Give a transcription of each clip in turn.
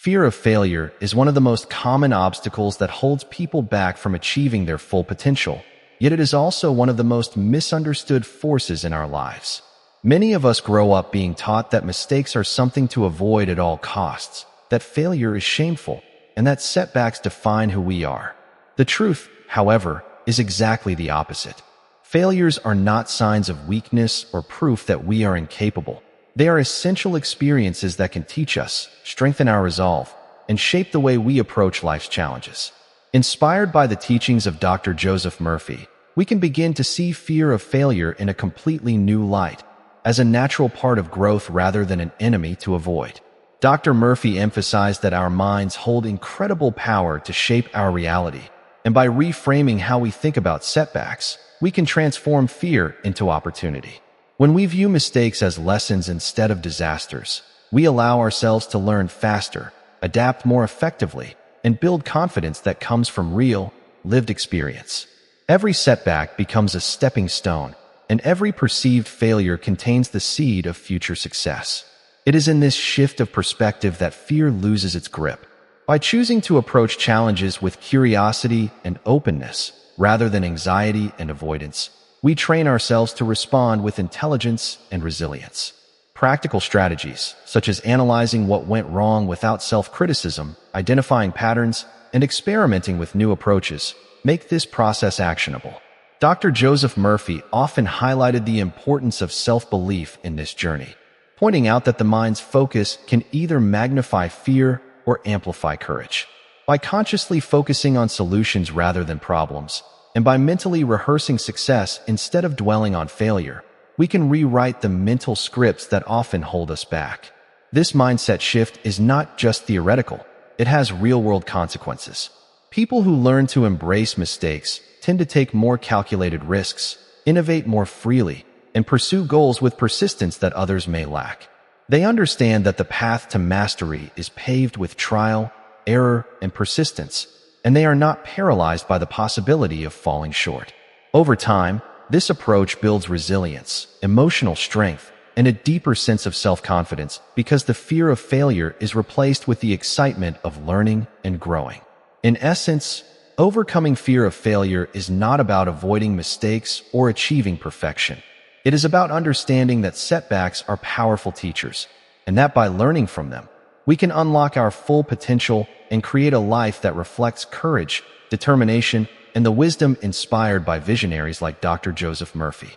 Fear of failure is one of the most common obstacles that holds people back from achieving their full potential, yet it is also one of the most misunderstood forces in our lives. Many of us grow up being taught that mistakes are something to avoid at all costs, that failure is shameful, and that setbacks define who we are. The truth, however, is exactly the opposite. Failures are not signs of weakness or proof that we are incapable. They are essential experiences that can teach us, strengthen our resolve, and shape the way we approach life's challenges. Inspired by the teachings of Dr. Joseph Murphy, we can begin to see fear of failure in a completely new light, as a natural part of growth rather than an enemy to avoid. Dr. Murphy emphasized that our minds hold incredible power to shape our reality, and by reframing how we think about setbacks, we can transform fear into opportunity. When we view mistakes as lessons instead of disasters, we allow ourselves to learn faster, adapt more effectively, and build confidence that comes from real, lived experience. Every setback becomes a stepping stone, and every perceived failure contains the seed of future success. It is in this shift of perspective that fear loses its grip. By choosing to approach challenges with curiosity and openness, rather than anxiety and avoidance, we train ourselves to respond with intelligence and resilience. Practical strategies, such as analyzing what went wrong without self-criticism, identifying patterns, and experimenting with new approaches, make this process actionable. Dr. Joseph Murphy often highlighted the importance of self-belief in this journey, pointing out that the mind's focus can either magnify fear or amplify courage. By consciously focusing on solutions rather than problems, and by mentally rehearsing success instead of dwelling on failure, we can rewrite the mental scripts that often hold us back. This mindset shift is not just theoretical, it has real-world consequences. People who learn to embrace mistakes tend to take more calculated risks, innovate more freely, and pursue goals with persistence that others may lack. They understand that the path to mastery is paved with trial, error, and persistence, and they are not paralyzed by the possibility of falling short. Over time, this approach builds resilience, emotional strength, and a deeper sense of self-confidence because the fear of failure is replaced with the excitement of learning and growing. In essence, overcoming fear of failure is not about avoiding mistakes or achieving perfection. It is about understanding that setbacks are powerful teachers, and that by learning from them, we can unlock our full potential and create a life that reflects courage, determination, and the wisdom inspired by visionaries like Dr. Joseph Murphy.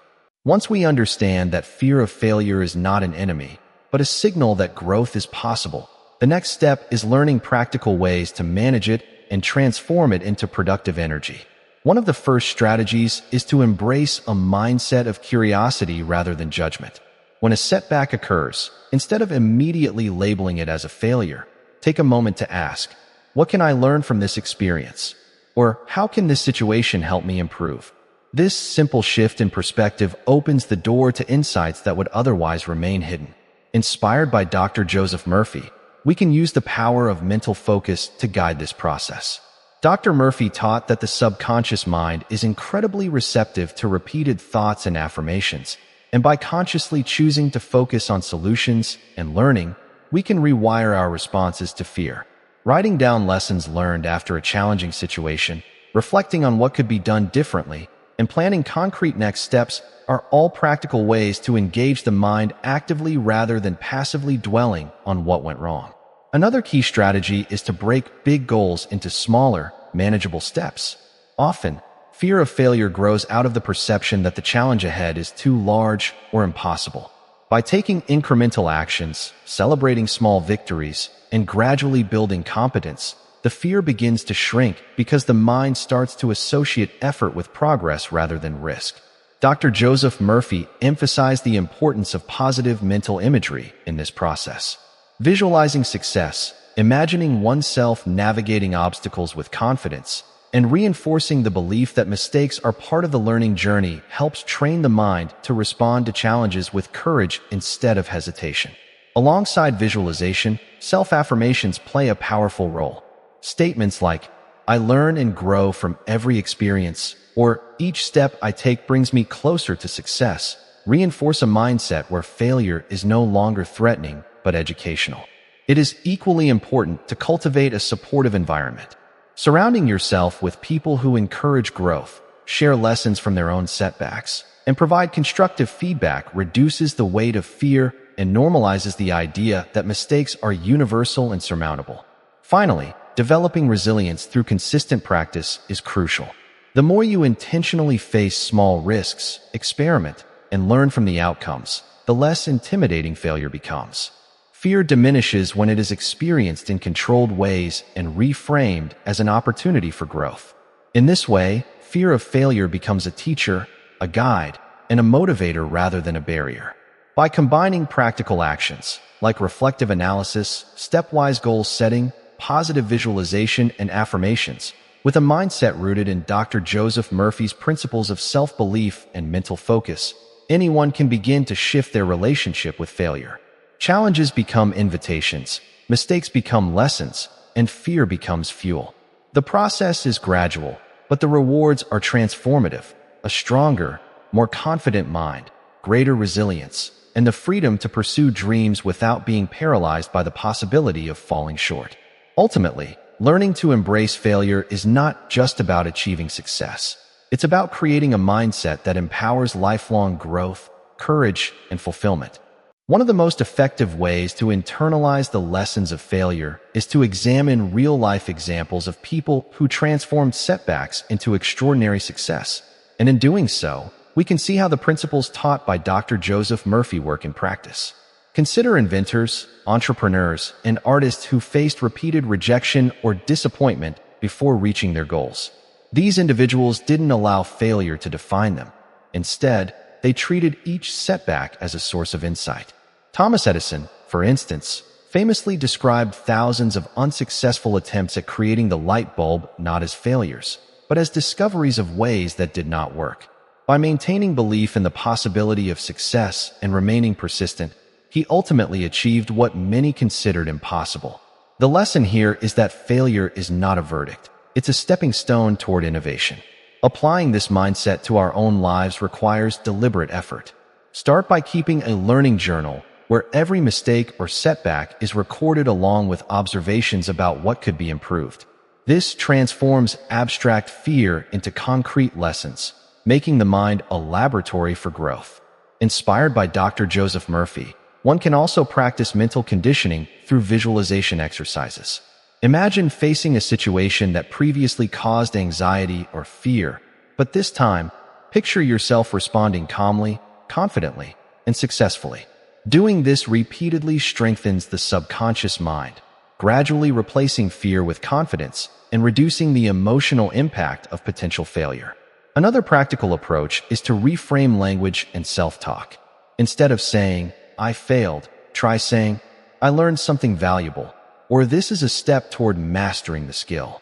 Once we understand that fear of failure is not an enemy, but a signal that growth is possible, the next step is learning practical ways to manage it and transform it into productive energy. One of the first strategies is to embrace a mindset of curiosity rather than judgment. When a setback occurs, instead of immediately labeling it as a failure, take a moment to ask, what can I learn from this experience? Or how can this situation help me improve? This simple shift in perspective opens the door to insights that would otherwise remain hidden. Inspired by Dr. Joseph Murphy, we can use the power of mental focus to guide this process. Dr. Murphy taught that the subconscious mind is incredibly receptive to repeated thoughts and affirmations, and by consciously choosing to focus on solutions and learning, we can rewire our responses to fear. Writing down lessons learned after a challenging situation, reflecting on what could be done differently, and planning concrete next steps are all practical ways to engage the mind actively rather than passively dwelling on what went wrong. Another key strategy is to break big goals into smaller, manageable steps. Often, fear of failure grows out of the perception that the challenge ahead is too large or impossible. By taking incremental actions, celebrating small victories, and gradually building competence, the fear begins to shrink because the mind starts to associate effort with progress rather than risk. Dr. Joseph Murphy emphasized the importance of positive mental imagery in this process. Visualizing success, imagining oneself navigating obstacles with confidence, and reinforcing the belief that mistakes are part of the learning journey helps train the mind to respond to challenges with courage instead of hesitation. Alongside visualization, self-affirmations play a powerful role. Statements like, "I learn and grow from every experience," or "Each step I take brings me closer to success," reinforce a mindset where failure is no longer threatening but educational. It is equally important to cultivate a supportive environment. Surrounding yourself with people who encourage growth, share lessons from their own setbacks, and provide constructive feedback reduces the weight of fear and normalizes the idea that mistakes are universal and surmountable. Finally, developing resilience through consistent practice is crucial. The more you intentionally face small risks, experiment, and learn from the outcomes, the less intimidating failure becomes. Fear diminishes when it is experienced in controlled ways and reframed as an opportunity for growth. In this way, fear of failure becomes a teacher, a guide, and a motivator rather than a barrier. By combining practical actions, like reflective analysis, stepwise goal setting, positive visualization, and affirmations, with a mindset rooted in Dr. Joseph Murphy's principles of self-belief and mental focus, anyone can begin to shift their relationship with failure. Challenges become invitations, mistakes become lessons, and fear becomes fuel. The process is gradual, but the rewards are transformative: a stronger, more confident mind, greater resilience, and the freedom to pursue dreams without being paralyzed by the possibility of falling short. Ultimately, learning to embrace failure is not just about achieving success. It's about creating a mindset that empowers lifelong growth, courage, and fulfillment. One of the most effective ways to internalize the lessons of failure is to examine real-life examples of people who transformed setbacks into extraordinary success. And in doing so, we can see how the principles taught by Dr. Joseph Murphy work in practice. Consider inventors, entrepreneurs, and artists who faced repeated rejection or disappointment before reaching their goals. These individuals didn't allow failure to define them. Instead, they treated each setback as a source of insight. Thomas Edison, for instance, famously described thousands of unsuccessful attempts at creating the light bulb not as failures, but as discoveries of ways that did not work. By maintaining belief in the possibility of success and remaining persistent, he ultimately achieved what many considered impossible. The lesson here is that failure is not a verdict. It's a stepping stone toward innovation. Applying this mindset to our own lives requires deliberate effort. Start by keeping a learning journal where every mistake or setback is recorded along with observations about what could be improved. This transforms abstract fear into concrete lessons, making the mind a laboratory for growth. Inspired by Dr. Joseph Murphy, one can also practice mental conditioning through visualization exercises. Imagine facing a situation that previously caused anxiety or fear, but this time, picture yourself responding calmly, confidently, and successfully. Doing this repeatedly strengthens the subconscious mind, gradually replacing fear with confidence and reducing the emotional impact of potential failure. Another practical approach is to reframe language and self-talk. Instead of saying, "I failed," try saying, "I learned something valuable," or "this is a step toward mastering the skill."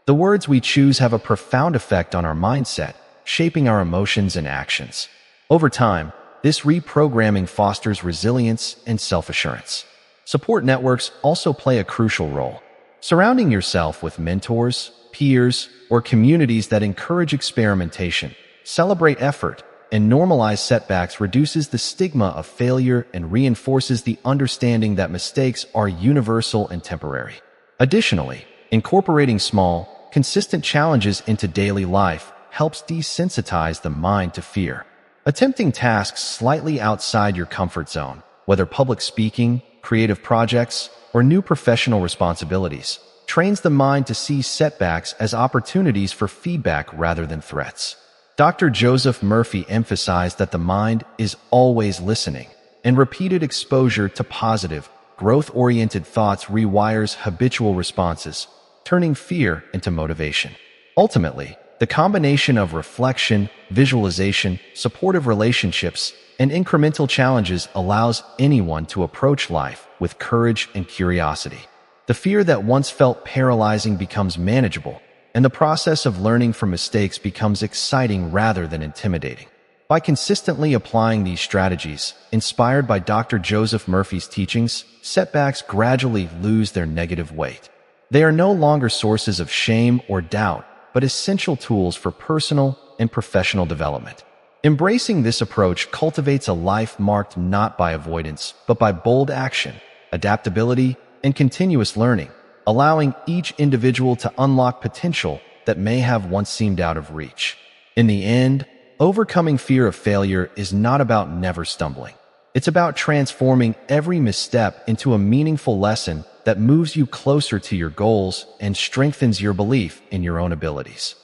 The words we choose have a profound effect on our mindset, shaping our emotions and actions. Over time, this reprogramming fosters resilience and self-assurance. Support networks also play a crucial role. Surrounding yourself with mentors, peers, or communities that encourage experimentation, celebrate effort, and normalize setbacks reduces the stigma of failure and reinforces the understanding that mistakes are universal and temporary. Additionally, incorporating small, consistent challenges into daily life helps desensitize the mind to fear. Attempting tasks slightly outside your comfort zone, whether public speaking, creative projects, or new professional responsibilities, trains the mind to see setbacks as opportunities for feedback rather than threats. Dr. Joseph Murphy emphasized that the mind is always listening, and repeated exposure to positive, growth-oriented thoughts rewires habitual responses, turning fear into motivation. Ultimately, the combination of reflection, visualization, supportive relationships, and incremental challenges allows anyone to approach life with courage and curiosity. The fear that once felt paralyzing becomes manageable, and the process of learning from mistakes becomes exciting rather than intimidating. By consistently applying these strategies, inspired by Dr. Joseph Murphy's teachings, setbacks gradually lose their negative weight. They are no longer sources of shame or doubt, but essential tools for personal and professional development. Embracing this approach cultivates a life marked not by avoidance, but by bold action, adaptability, and continuous learning, allowing each individual to unlock potential that may have once seemed out of reach. In the end, overcoming fear of failure is not about never stumbling. It's about transforming every misstep into a meaningful lesson that moves you closer to your goals and strengthens your belief in your own abilities.